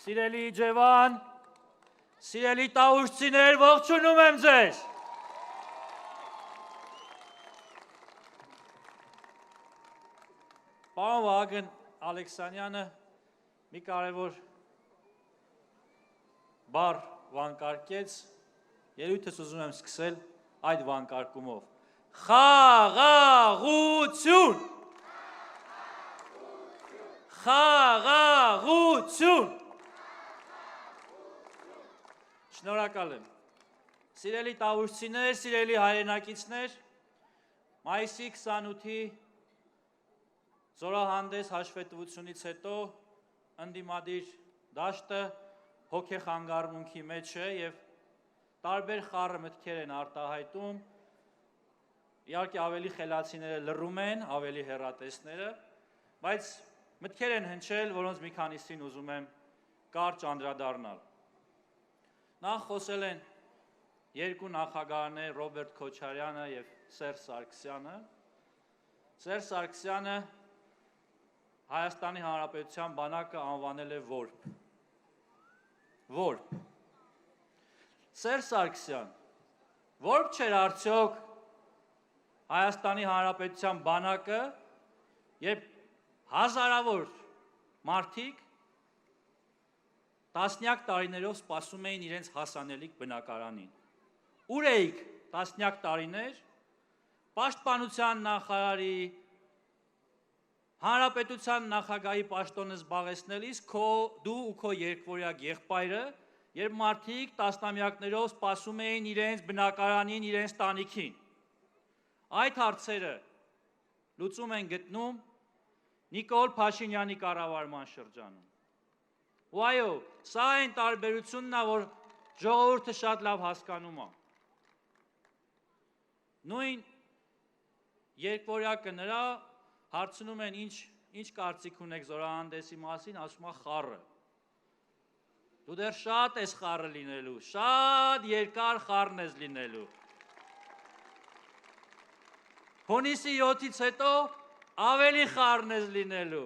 Սիրելի Ջևան, սիրելի տավուշցիներ, ողջունում եմ ձեզ։ Պարոն Վահագն Ալեքսանյանը մի կարևոր բառ վանկարկեց, ելույթս ուզում եմ սկսել այդ վանկարկումով։ Խաղաղություն։ Խաղաղություն։ Շնորհակալ եմ։ Սիրելի տավուշցիներ, սիրելի հայրենակիցներ, մայիսի 28-ի զորահանդես հաշվետվությունից հետո ընդդիմադիր դաշտը հոգեխանգարմունքի մեջ է և տարբեր խառը մտքեր են արտահայտում, իհարկե ավելի խելացիները լռում են, ավելի հեռատեսները, բայց մտքեր են հնչել, որոնց մի քանիսին ուզում եմ կարճ անդրադառնալ։ Նախ խոսել են երկու նախագահներ Ռոբերտ Քոչարյանը և Սերժ Սարգսյանը։ Սերժ Սարգսյանը Հայաստանի Հանրապետության բանակը անվանել է որբ։ Որբ։ Սերժ Սարգսյան, որբ չէր արդյոք Հայաստանի Հանրապետության բանակը, երբ հազարավոր մարդիկ տասնյակ տարիներով սպասում էին իրենց հասանելիք բնակարանին։ Ուր էիք տասնյակ տարիներ, պաշտպանության նախարարի, Հանրապետության նախագահի պաշտոնը զբաղեցնելիս դու ու քո երկվորյակ եղբայրը, երբ մարդիկ տասնամյակներով սպասում էին իրենց բնակարանին, իրենց տանիքին։ Այդ հարցերը լուծում են գտնում Նիկոլ Փաշինյանի կառավարման շրջանում։ Ու այո, սա այն տարբերությունն է, որ ժողովուրդը շատ լավ հասկանում է։ Նույն երկվորյակը նրա հարցնում են ինչ կարծիք ունեք զորահանդեսի մասին, ասում է խառը։ Դու դեռ շատ ես խառը լինելու, շատ երկար խառն ես լինելու։ Հունիսի 7-ից հետո ավելի խառն ես լինելու։